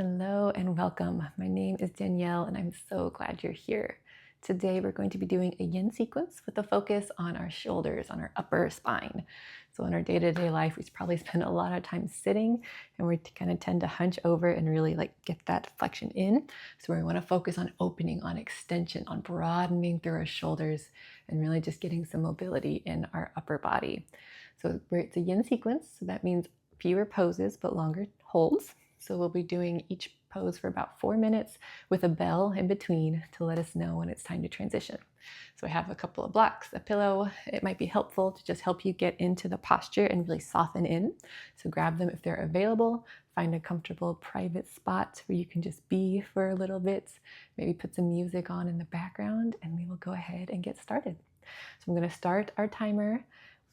Hello and welcome. My name is Danielle and I'm so glad you're here. Today we're going to be doing a yin sequence with a focus on our shoulders, on our upper spine. So in our day-to-day life, we probably spend a lot of time sitting and we kind of tend to hunch over and really get that flexion in. So we want to focus on opening, on extension, on broadening through our shoulders and really just getting some mobility in our upper body. So it's a yin sequence, so that means fewer poses but longer holds. So we'll be doing each pose for about 4 minutes with a bell in between to let us know when it's time to transition. So I have a couple of blocks, a pillow. It might be helpful to just help you get into the posture and really soften in. So grab them if they're available. Find a comfortable private spot where you can just be for a little bit. Maybe put some music on in the background and we will go ahead and get started. So I'm going to start our timer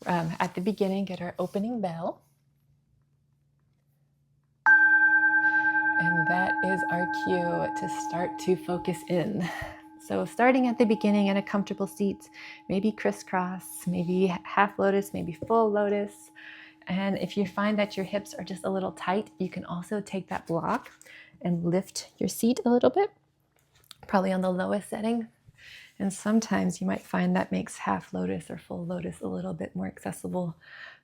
at the beginning, get our opening bell. And that is our cue to start to focus in. So starting at the beginning in a comfortable seat, maybe crisscross, maybe half lotus, maybe full lotus. And if you find that your hips are just a little tight, you can also take that block and lift your seat a little bit, probably on the lowest setting. And sometimes you might find that makes half lotus or full lotus a little bit more accessible.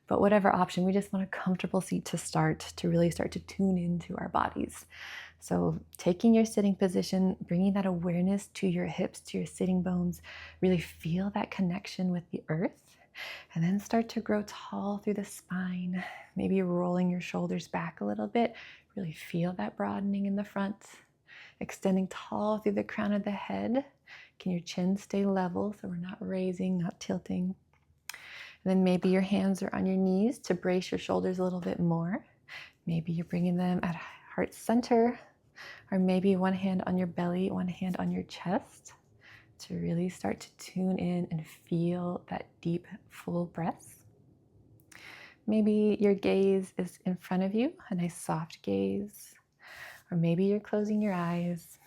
But whatever option, we just want a comfortable seat to start, to really start to tune into our bodies. So taking your sitting position, bringing that awareness to your hips, to your sitting bones, really feel that connection with the earth, and then start to grow tall through the spine, maybe rolling your shoulders back a little bit, really feel that broadening in the front, extending tall through the crown of the head. Can your chin stay level so we're not raising, not tilting? And then maybe your hands are on your knees to brace your shoulders a little bit more. Maybe you're bringing them at heart center, or maybe one hand on your belly, one hand on your chest to really start to tune in and feel that deep, full breath. Maybe your gaze is in front of you, a nice soft gaze, or maybe you're closing your eyes.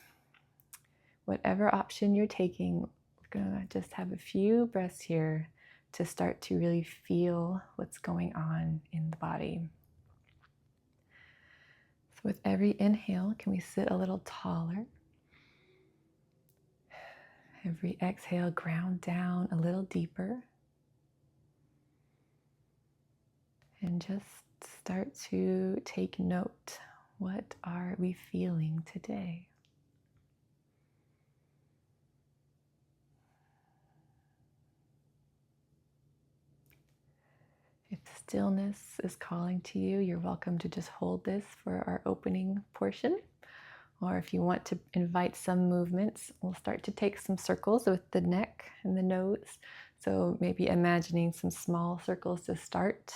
Whatever option you're taking, we're gonna just have a few breaths here to start to really feel what's going on in the body. So with every inhale, can we sit a little taller? Every exhale, ground down a little deeper. And just start to take note. What are we feeling today? If stillness is calling to you, you're welcome to just hold this for our opening portion. Or if you want to invite some movements, we'll start to take some circles with the neck and the nose. So maybe imagining some small circles to start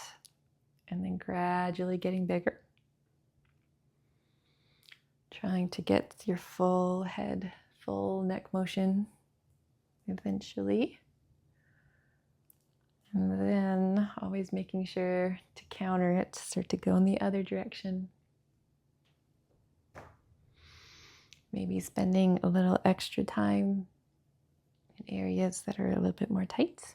and then gradually getting bigger. Trying to get your full head, full neck motion eventually. And then always making sure to counter it, start to go in the other direction. Maybe spending a little extra time in areas that are a little bit more tight.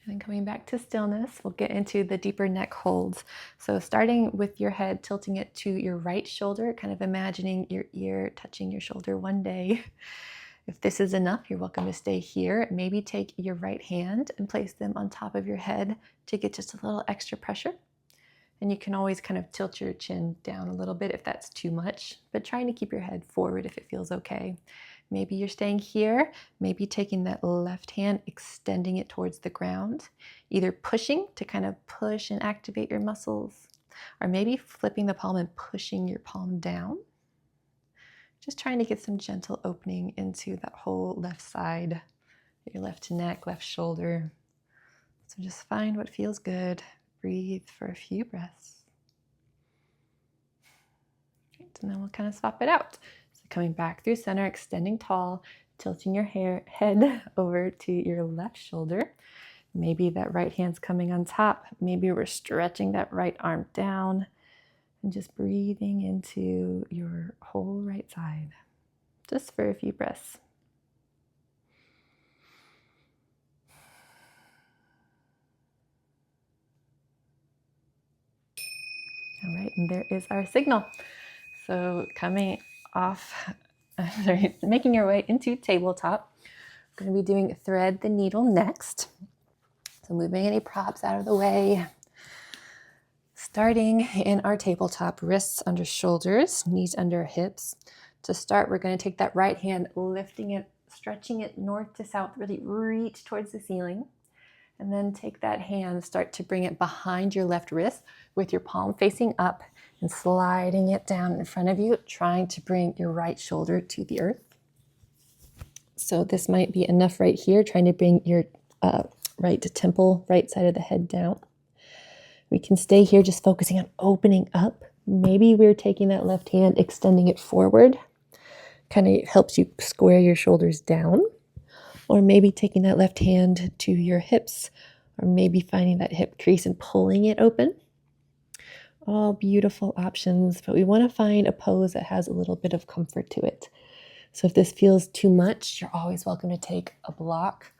And then coming back to stillness, we'll get into the deeper neck holds. So starting with your head, tilting it to your right shoulder, kind of imagining your ear touching your shoulder one day. If this is enough, you're welcome to stay here. Maybe take your right hand and place them on top of your head to get just a little extra pressure. And you can always kind of tilt your chin down a little bit if that's too much, but trying to keep your head forward if it feels okay. Maybe you're staying here, maybe taking that left hand, extending it towards the ground, either pushing to kind of push and activate your muscles, or maybe flipping the palm and pushing your palm down. Just trying to get some gentle opening into that whole left side, your left neck, left shoulder. So just find what feels good. Breathe for a few breaths. Right, and then we'll kind of swap it out. So coming back through center, extending tall, tilting your head over to your left shoulder. Maybe that right hand's coming on top. Maybe we're stretching that right arm down and just breathing into your whole right side, just for a few breaths. All right, And there is our signal. So coming off, making your way into tabletop. We're going to be doing thread the needle next. So moving any props out of the way. Starting in our tabletop, wrists under shoulders, knees under hips. To start, we're going to take that right hand, lifting it, stretching it north to south, really reach towards the ceiling. And then take that hand, start to bring it behind your left wrist with your palm facing up and sliding it down in front of you, trying to bring your right shoulder to the earth. So this might be enough right here, trying to bring your right temple, right side of the head down. We can stay here just focusing on opening up. Maybe we're taking that left hand, extending it forward. Kind of helps you square your shoulders down. Or maybe taking that left hand to your hips. Or maybe finding that hip crease and pulling it open. All beautiful options, but we want to find a pose that has a little bit of comfort to it. So if this feels too much, you're always welcome to take a block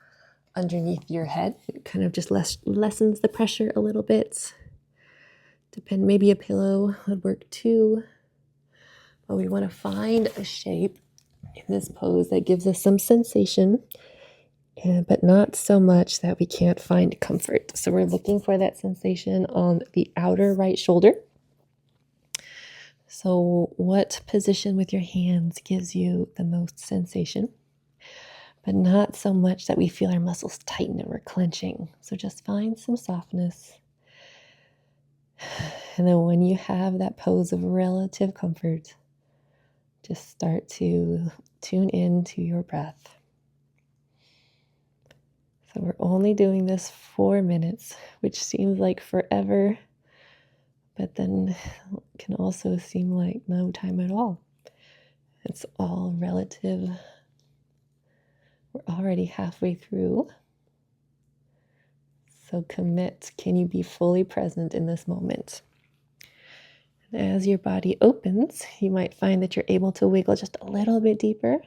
underneath your head. It kind of just lessens the pressure a little bit. Maybe a pillow would work too. But we want to find a shape in this pose that gives us some sensation, but not so much that we can't find comfort. So we're looking for that sensation on the outer right shoulder. So what position with your hands gives you the most sensation? But not so much that we feel our muscles tighten and we're clenching. So just find some softness. And then when you have that pose of relative comfort, just start to tune into your breath. So we're only doing this 4 minutes, which seems like forever, but then can also seem like no time at all. It's all relative. We're already halfway through. So commit. Can you be fully present in this moment? And as your body opens, you might find that you're able to wiggle just a little bit deeper.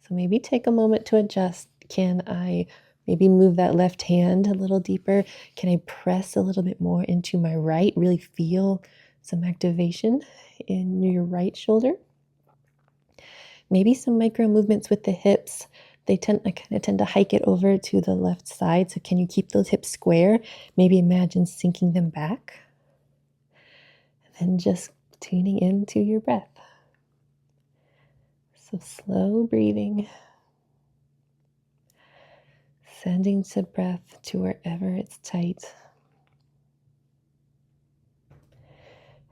So maybe take a moment to adjust. Can I maybe move that left hand a little deeper? Can I press a little bit more into my right? Really feel some activation in your right shoulder. Maybe some micro movements with the hips. I kind of tend to hike it over to the left side. So can you keep those hips square? Maybe imagine sinking them back. And then just tuning into your breath. So slow breathing. Sending the breath to wherever it's tight.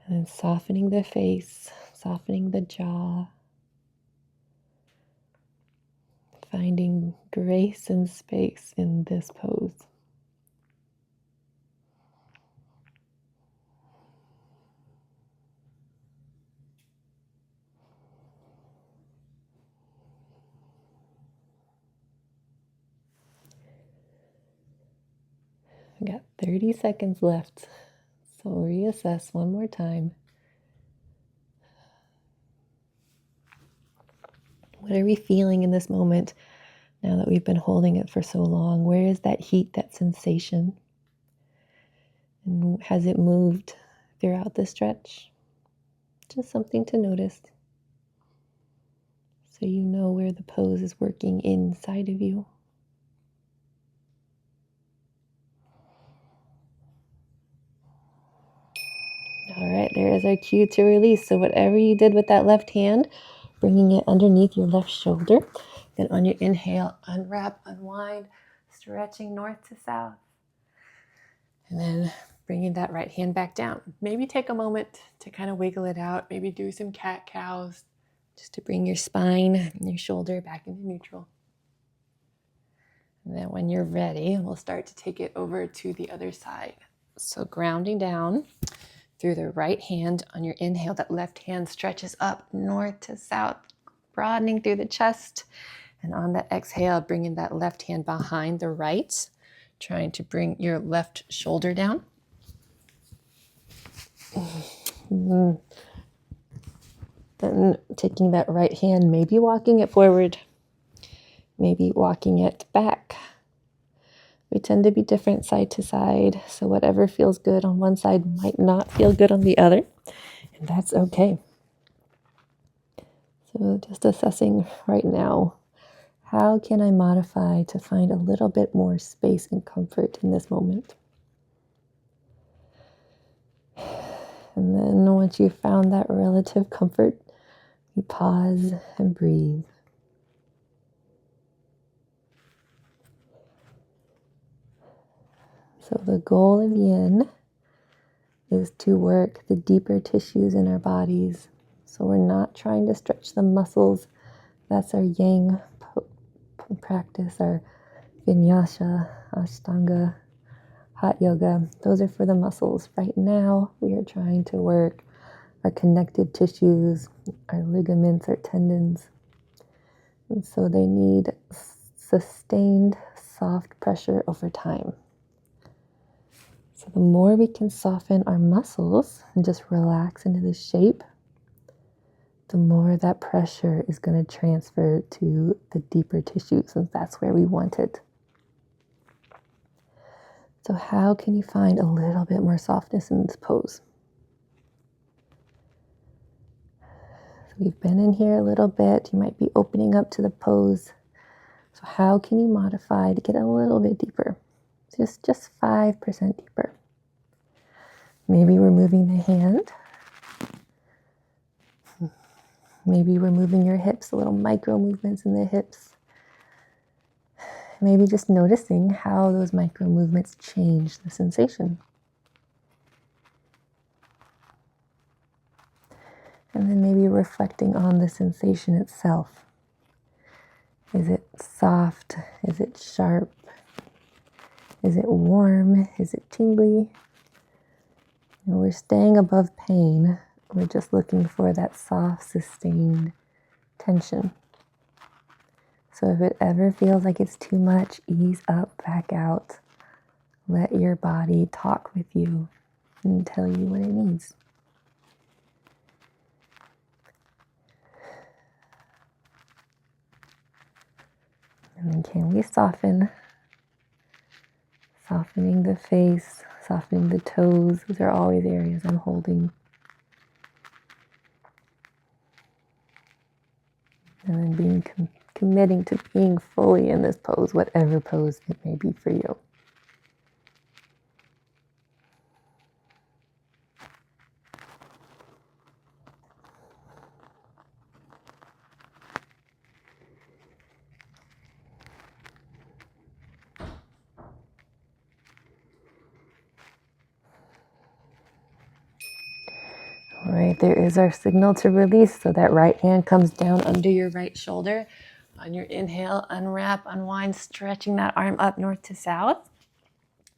And then softening the face, softening the jaw. Finding grace and space in this pose. We got 30 seconds left, so reassess one more time. What are we feeling in this moment now that we've been holding it for so long? Where is that heat, that sensation? And has it moved throughout the stretch? Just something to notice, so you know where the pose is working inside of you. All right, there is our cue to release. So whatever you did with that left hand, bringing it underneath your left shoulder. Then on your inhale, unwrap, unwind, stretching north to south. And then bringing that right hand back down. Maybe take a moment to kind of wiggle it out. Maybe do some cat-cows just to bring your spine and your shoulder back into neutral. And then when you're ready, we'll start to take it over to the other side. So grounding down through the right hand on your inhale, that left hand stretches up north to south, broadening through the chest. And on the exhale, bringing that left hand behind the right, trying to bring your left shoulder down. Then taking that right hand, maybe walking it forward, maybe walking it back. We tend to be different side to side, so whatever feels good on one side might not feel good on the other, and that's okay. So just assessing right now, how can I modify to find a little bit more space and comfort in this moment? And then once you've found that relative comfort, you pause and breathe. So the goal of yin is to work the deeper tissues in our bodies. So we're not trying to stretch the muscles. That's our yang practice, our vinyasa, ashtanga, hot yoga. Those are for the muscles. Right now, we are trying to work our connective tissues, our ligaments, our tendons. And so they need sustained, soft pressure over time. So the more we can soften our muscles and just relax into the shape, the more that pressure is going to transfer to the deeper tissues, and that's where we want it. So how can you find a little bit more softness in this pose? So we've been in here a little bit. You might be opening up to the pose. So how can you modify to get a little bit deeper? Just 5% deeper. Maybe we're moving the hand. Maybe we're moving your hips, little micro movements in the hips. Maybe just noticing how those micro movements change the sensation. And then maybe reflecting on the sensation itself. Is it soft? Is it sharp? Is it warm? Is it tingly? We're staying above pain. We're just looking for that soft, sustained tension. So if it ever feels like it's too much, ease up, back out. Let your body talk with you and tell you what it needs. And then can we soften? Softening the face, softening the toes. Those are always areas I'm holding. And then committing to being fully in this pose, whatever pose it may be for you. All right, there is our signal to release. So that right hand comes down under your right shoulder. On your inhale, unwrap, unwind, stretching that arm up north to south.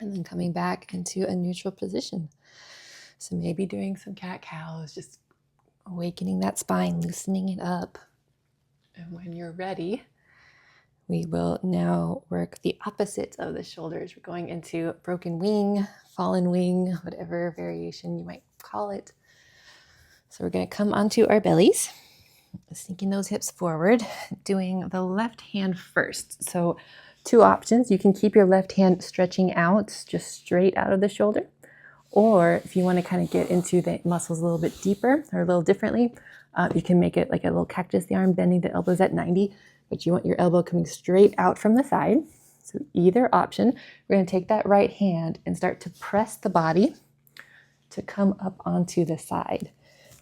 And then coming back into a neutral position. So maybe doing some cat-cows, just awakening that spine, loosening it up. And when you're ready, we will now work the opposite of the shoulders. We're going into broken wing, fallen wing, whatever variation you might call it. So we're going to come onto our bellies, sinking those hips forward, doing the left hand first. So 2 options. You can keep your left hand stretching out, just straight out of the shoulder. Or if you want to kind of get into the muscles a little bit deeper or a little differently, you can make it like a little cactus, the arm bending the elbows at 90, but you want your elbow coming straight out from the side. So either option, we're going to take that right hand and start to press the body to come up onto the side.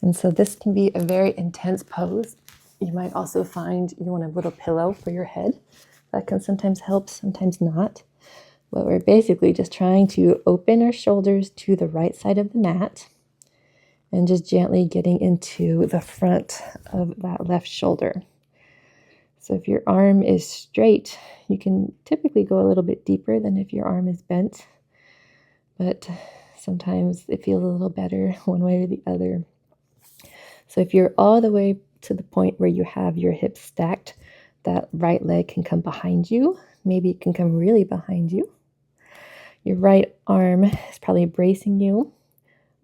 And so this can be a very intense pose. You might also find you want a little pillow for your head. That can sometimes help, sometimes not. But we're basically just trying to open our shoulders to the right side of the mat and just gently getting into the front of that left shoulder. So if your arm is straight, you can typically go a little bit deeper than if your arm is bent. But sometimes it feels a little better one way or the other. So if you're all the way to the point where you have your hips stacked, that right leg can come behind you. Maybe it can come really behind you. Your right arm is probably bracing you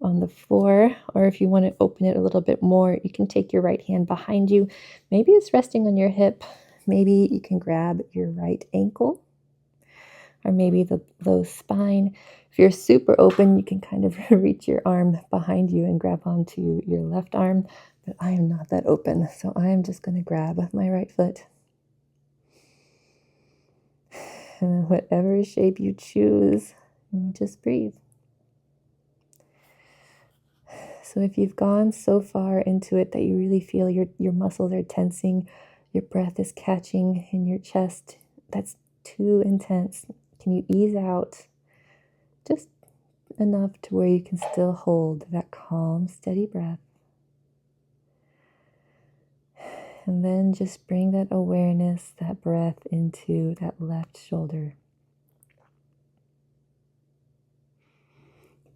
on the floor, or if you want to open it a little bit more, you can take your right hand behind you. Maybe it's resting on your hip. Maybe you can grab your right ankle, or maybe the low spine. If you're super open, you can kind of reach your arm behind you and grab onto your left arm, but I am not that open, so I am just going to grab my right foot. And whatever shape you choose, just breathe. So if you've gone so far into it that you really feel your muscles are tensing, your breath is catching in your chest, that's too intense. Can you ease out just enough to where you can still hold that calm, steady breath? And then just bring that awareness, that breath into that left shoulder.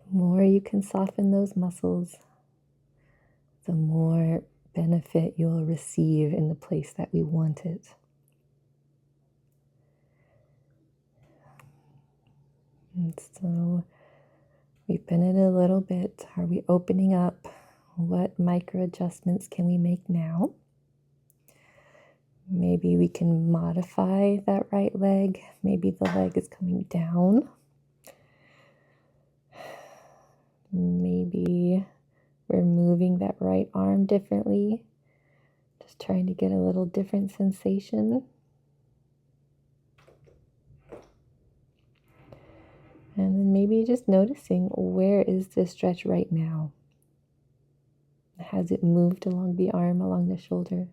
The more you can soften those muscles, the more benefit you'll receive in the place that we want it. And so we've been in a little bit. Are we opening up? What micro adjustments can we make now? Maybe we can modify that right leg. Maybe the leg is coming down. Maybe we're moving that right arm differently. Just trying to get a little different sensation. And then maybe just noticing, where is this stretch right now? Has it moved along the arm, along the shoulder?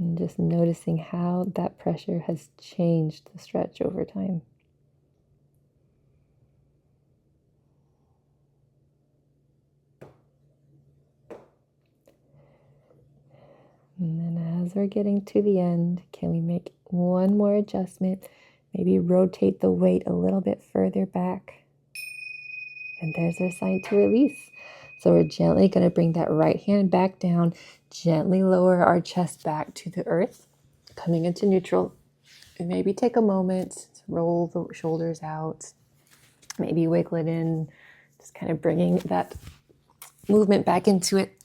And just noticing how that pressure has changed the stretch over time. And then as we're getting to the end, can we make one more adjustment? Maybe rotate the weight a little bit further back. And there's our sign to release. So we're gently going to bring that right hand back down, gently lower our chest back to the earth, coming into neutral. And maybe take a moment to roll the shoulders out, maybe wiggle it in, just kind of bringing that movement back into it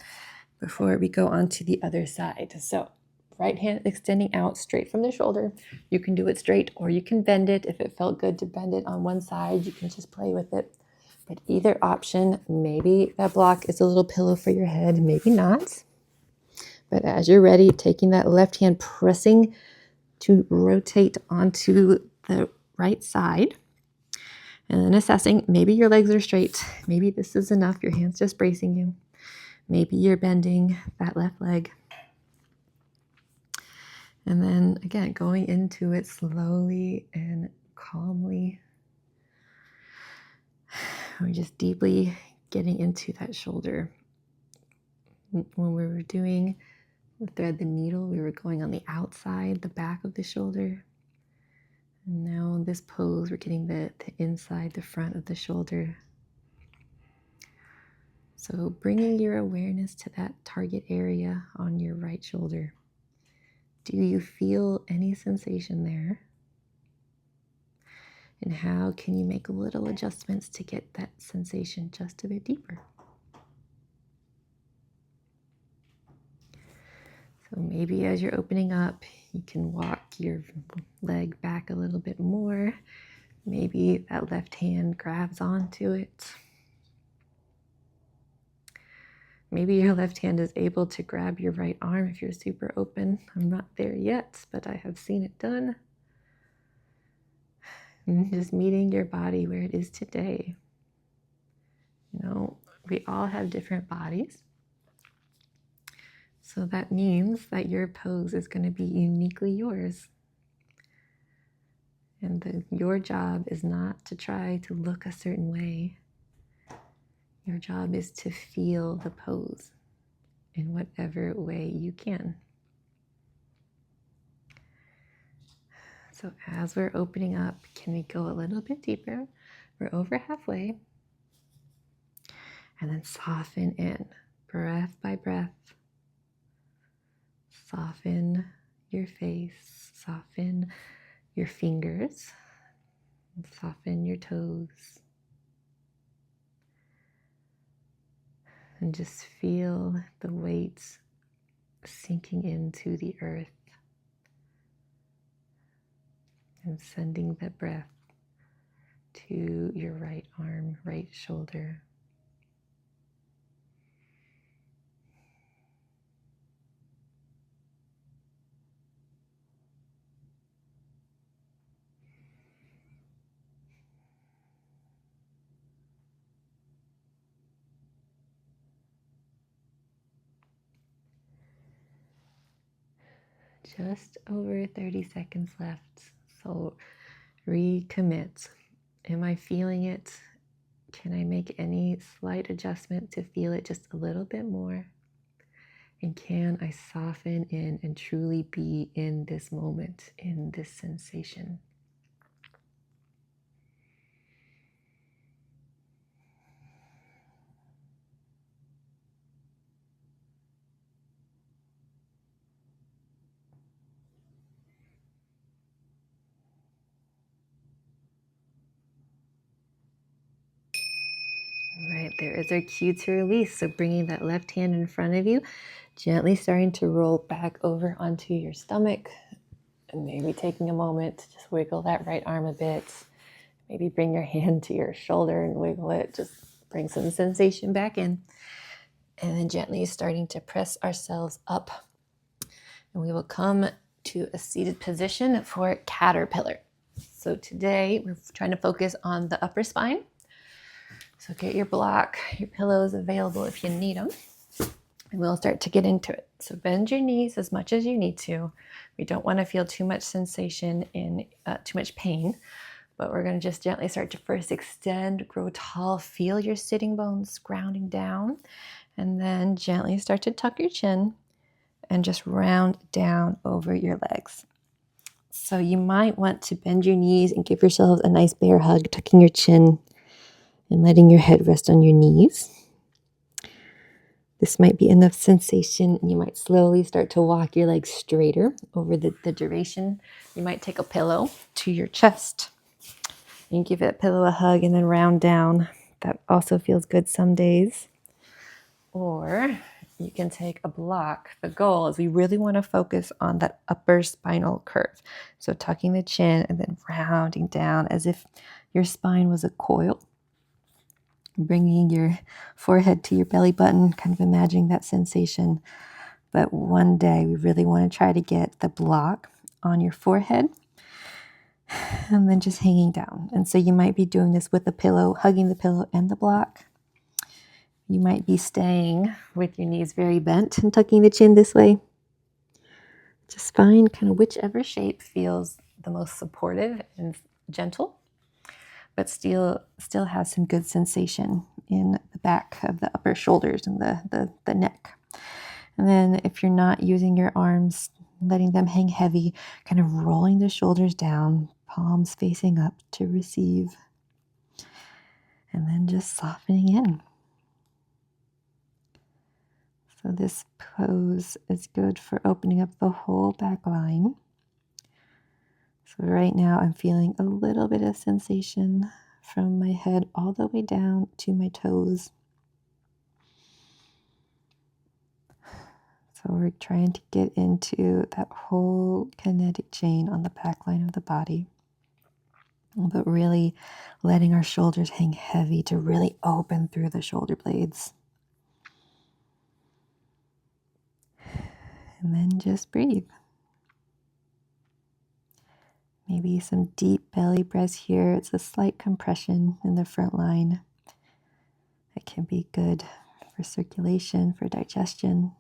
before we go on to the other side. So right hand extending out straight from the shoulder. You can do it straight or you can bend it. If it felt good to bend it on one side, you can just play with it. But either option, maybe that block is a little pillow for your head, maybe not. But as you're ready, taking that left hand, pressing to rotate onto the right side. And then assessing, maybe your legs are straight. Maybe this is enough. Your hand's just bracing you. Maybe you're bending that left leg. And then again, going into it slowly and calmly. We're just deeply getting into that shoulder. When we were doing the thread the needle, we were going on the outside, the back of the shoulder. And now in this pose, we're getting the inside, the front of the shoulder. So bringing your awareness to that target area on your right shoulder. Do you feel any sensation there? And how can you make little adjustments to get that sensation just a bit deeper? So maybe as you're opening up, you can walk your leg back a little bit more. Maybe that left hand grabs onto it. Maybe your left hand is able to grab your right arm if you're super open. I'm not there yet, but I have seen it done. And just meeting your body where it is today. You know, we all have different bodies. So that means that your pose is going to be uniquely yours. And your job is not to try to look a certain way. Your job is to feel the pose in whatever way you can. So as we're opening up, can we go a little bit deeper? We're over halfway. And then soften in, breath by breath. Soften your face, soften your fingers, soften your toes. And just feel the weight sinking into the earth. and sending the breath to your right arm, right shoulder. Just over 30 seconds left. So recommit. Am I feeling it? Can I make any slight adjustment to feel it just a little bit more? And can I soften in and truly be in this moment, in this sensation? All right, there is our cue to release. So bringing that left hand in front of you, gently starting to roll back over onto your stomach, and maybe taking a moment to just wiggle that right arm a bit. Maybe bring your hand to your shoulder and wiggle it. Just bring some sensation back in. And then gently starting to press ourselves up. And we will come to a seated position for caterpillar. So today we're trying to focus on the upper spine. So get your block, your pillows available if you need them. And we'll start to get into it. So bend your knees as much as you need to. We don't want to feel too much sensation in too much pain, but we're going to just gently start to first extend, grow tall, feel your sitting bones grounding down, and then gently start to tuck your chin and just round down over your legs. So you might want to bend your knees and give yourselves a nice bear hug, tucking your chin and letting your head rest on your knees. This might be enough sensation, and you might slowly start to walk your legs straighter over the duration. You might take a pillow to your chest and give that pillow a hug and then round down. That also feels good some days. Or you can take a block. The goal is we really want to focus on that upper spinal curve. So tucking the chin and then rounding down as if your spine was a coil. Bringing your forehead to your belly button, kind of imagining that sensation. But one day we really want to try to get the block on your forehead and then just hanging down. And so you might be doing this with the pillow, hugging the pillow and the block. You might be staying with your knees very bent and tucking the chin this way. Just find kind of whichever shape feels the most supportive and gentle, but still has some good sensation in the back of the upper shoulders and the neck. And then if you're not using your arms, letting them hang heavy, kind of rolling the shoulders down, palms facing up to receive. And then just softening in. So this pose is good for opening up the whole back line. So right now I'm feeling a little bit of sensation from my head all the way down to my toes. So we're trying to get into that whole kinetic chain on the back line of the body, but really letting our shoulders hang heavy to really open through the shoulder blades. And then just breathe. Maybe some deep belly breaths here. It's a slight compression in the front line. It can be good for circulation, for digestion.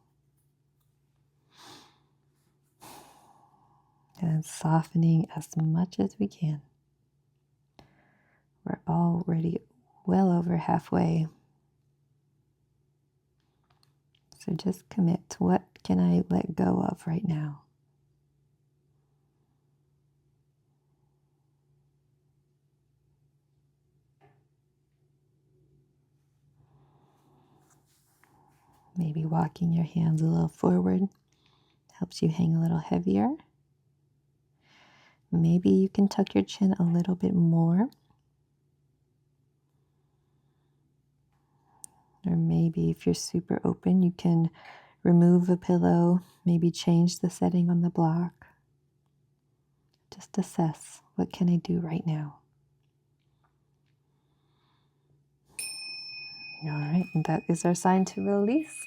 And softening as much as we can. We're already well over halfway. So just commit to what can I let go of right now. Maybe walking your hands a little forward helps you hang a little heavier. Maybe you can tuck your chin a little bit more. Or maybe if you're super open, you can remove a pillow, maybe change the setting on the block. Just assess What can I do right now? All right, and that is our sign to release.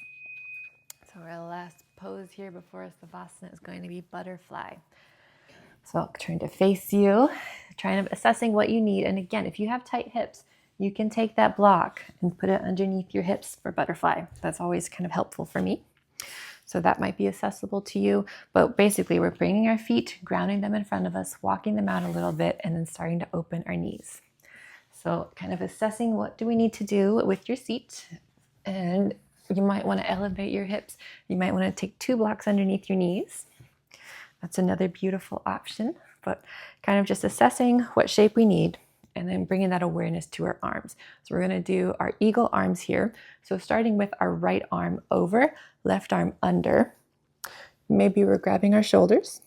So our last pose here before Savasana is going to be butterfly. So I'll turn to face you, trying to assessing what you need. And again, if you have tight hips, you can take that block and put it underneath your hips for butterfly. That's always kind of helpful for me. So that might be accessible to you. But basically, we're bringing our feet, grounding them in front of us, walking them out a little bit, and then starting to open our knees. So kind of assessing what do we need to do with your seat. And you might want to elevate your hips. You might want to take 2 blocks underneath your knees. That's another beautiful option, but kind of just assessing what shape we need and then bringing that awareness to our arms. So we're going to do our eagle arms here. So starting with our right arm over, left arm under. Maybe we're grabbing our shoulders.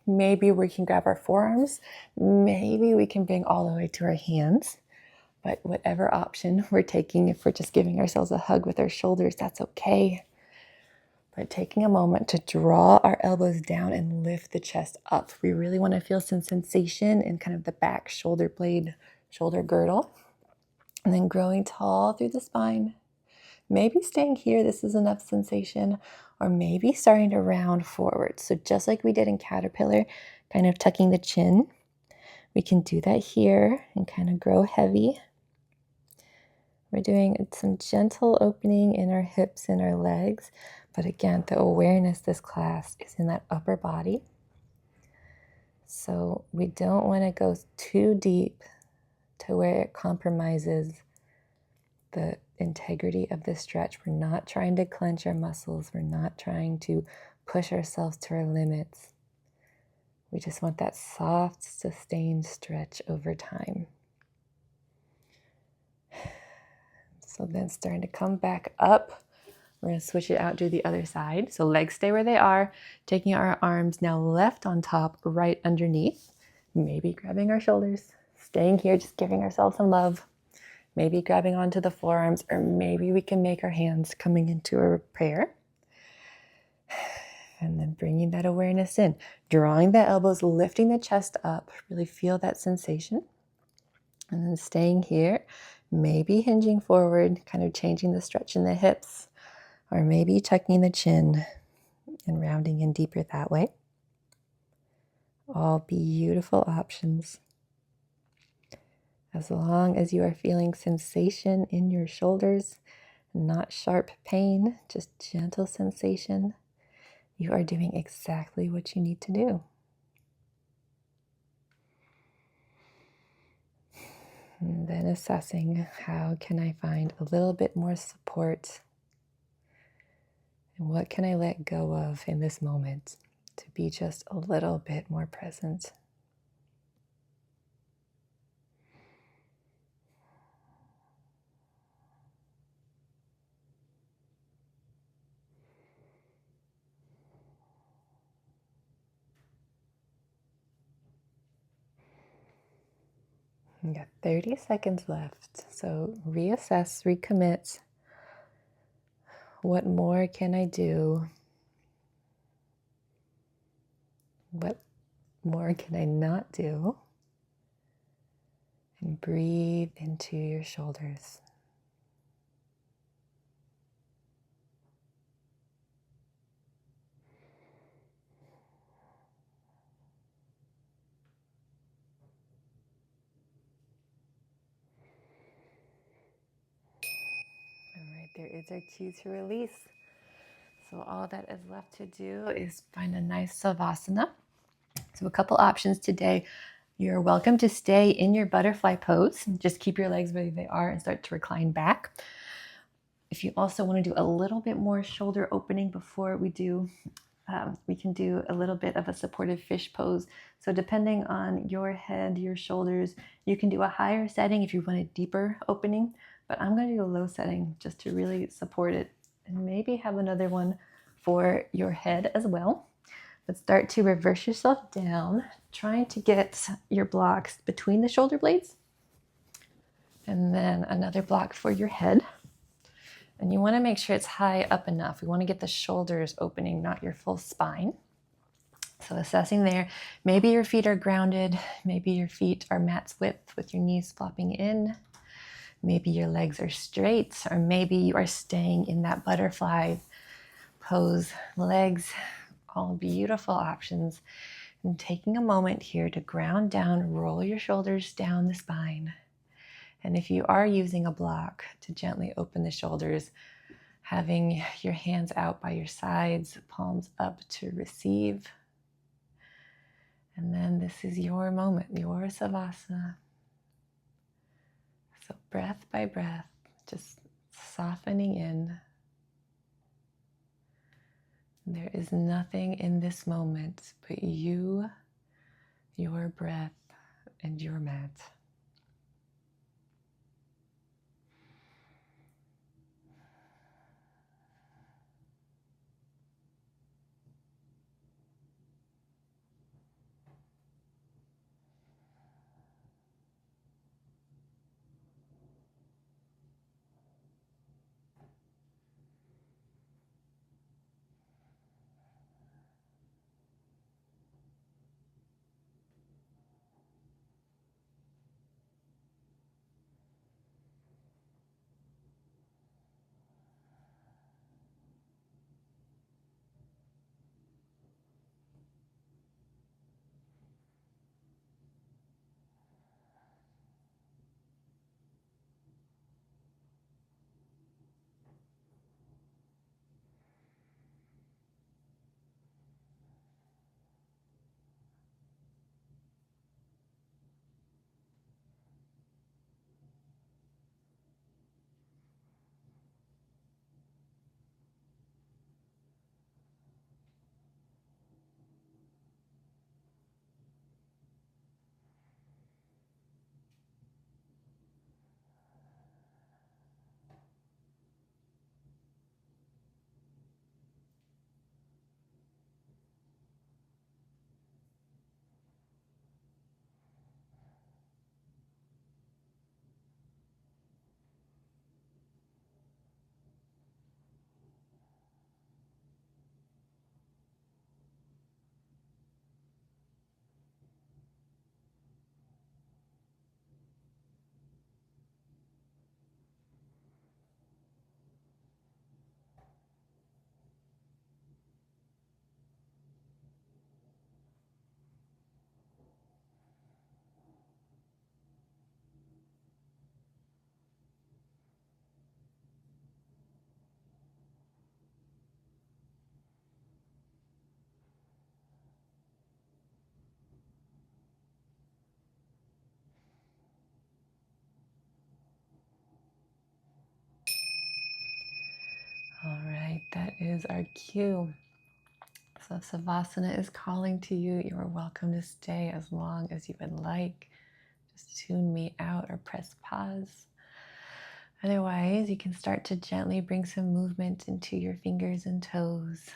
Maybe we can grab our forearms. Maybe we can bring all the way to our hands. But whatever option we're taking, if we're just giving ourselves a hug with our shoulders, that's okay. But taking a moment to draw our elbows down and lift the chest up. We really want to feel some sensation in kind of the back shoulder blade, shoulder girdle. And then growing tall through the spine. Maybe staying here, this is enough sensation. Or maybe starting to round forward. So just like we did in caterpillar, kind of tucking the chin. We can do that here and kind of grow heavy. We're doing some gentle opening in our hips and our legs. But again, the awareness this class is in that upper body. So we don't want to go too deep to where it compromises the integrity of the stretch. We're not trying to clench our muscles. We're not trying to push ourselves to our limits. We just want that soft, sustained stretch over time. So then starting to come back up. We're going to switch it out to the other side. So legs stay where they are, taking our arms now left on top, right underneath. Maybe grabbing our shoulders, staying here, just giving ourselves some love. Maybe grabbing onto the forearms, or maybe we can make our hands coming into a prayer. And then bringing that awareness in, drawing the elbows, lifting the chest up, really feel that sensation. And then staying here, maybe hinging forward, kind of changing the stretch in the hips. Or maybe tucking the chin and rounding in deeper that way. All beautiful options. As long as you are feeling sensation in your shoulders, not sharp pain, just gentle sensation, you are doing exactly what you need to do. And then assessing, how can I find a little bit more support? And what can I let go of in this moment to be just a little bit more present? We got 30 seconds left. So reassess, recommit. What more can I do? What more can I not do? And breathe into your shoulders. All right, there is our cue to release. So all that is left to do is find a nice Savasana. So a couple options today. You're welcome to stay in your butterfly pose. Just keep your legs where they are and start to recline back. If you also want to do a little bit more shoulder opening before we do, we can do a little bit of a supportive fish pose. So depending on your head, your shoulders, you can do a higher setting if you want a deeper opening, but I'm going to do a low setting just to really support it, and maybe have another one for your head as well. But start to reverse yourself down, trying to get your blocks between the shoulder blades, and then another block for your head. And you want to make sure it's high up enough. We want to get the shoulders opening, not your full spine. So assessing there, maybe your feet are grounded, maybe your feet are mat's width with your knees flopping in, maybe your legs are straight, or maybe you are staying in that butterfly pose, legs, all beautiful options. And taking a moment here to ground down, roll your shoulders down the spine. And if you are using a block, to gently open the shoulders, having your hands out by your sides, palms up to receive. And then this is your moment, your Savasana. So breath by breath, just softening in. There is nothing in this moment but you, your breath, and your mat. All right, that is our cue. So if Savasana is calling to you, you are welcome to stay as long as you would like. Just tune me out or press pause. Otherwise, you can start to gently bring some movement into your fingers and toes,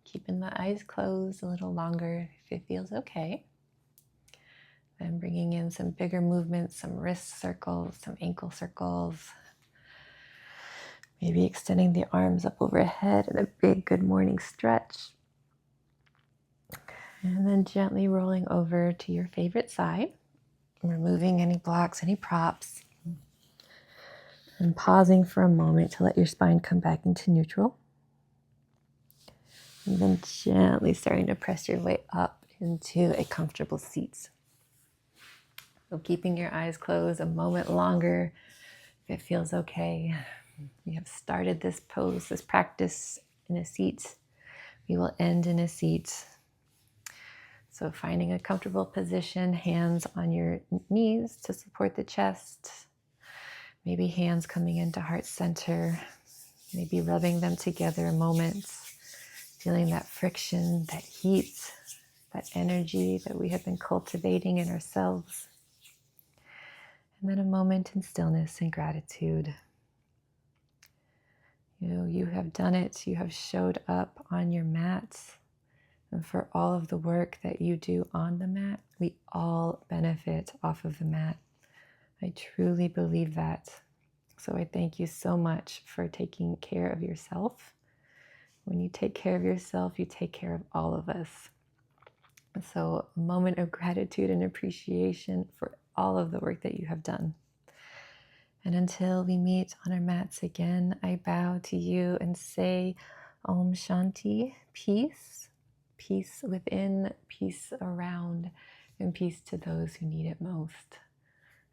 keeping the eyes closed a little longer if it feels okay. Then bringing in some bigger movements, some wrist circles, some ankle circles. Maybe extending the arms up overhead in a big good morning stretch. And then gently rolling over to your favorite side, removing any blocks, any props, and pausing for a moment to let your spine come back into neutral. And then gently starting to press your way up into a comfortable seat. So keeping your eyes closed a moment longer if it feels okay. We have started this pose, this practice in a seat. We will end in a seat. So finding a comfortable position, hands on your knees to support the chest. Maybe hands coming into heart center. Maybe rubbing them together a moment. Feeling that friction, that heat, that energy that we have been cultivating in ourselves. And then a moment in stillness and gratitude. You have done it. You have showed up on your mat. And for all of the work that you do on the mat, we all benefit off of the mat. I truly believe that. So I thank you so much for taking care of yourself. When you take care of yourself, you take care of all of us. So a moment of gratitude and appreciation for all of the work that you have done. And until we meet on our mats again, I bow to you and say, Om Shanti, peace, peace within, peace around, and peace to those who need it most.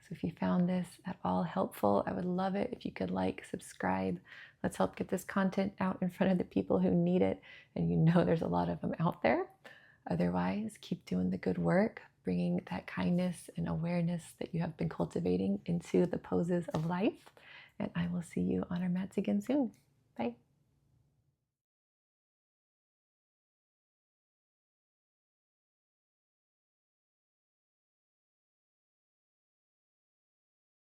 So if you found this at all helpful, I would love it if you could like, subscribe. Let's help get this content out in front of the people who need it. And you know there's a lot of them out there. Otherwise, keep doing the good work, bringing that kindness and awareness that you have been cultivating into the poses of life. And I will see you on our mats again soon. Bye.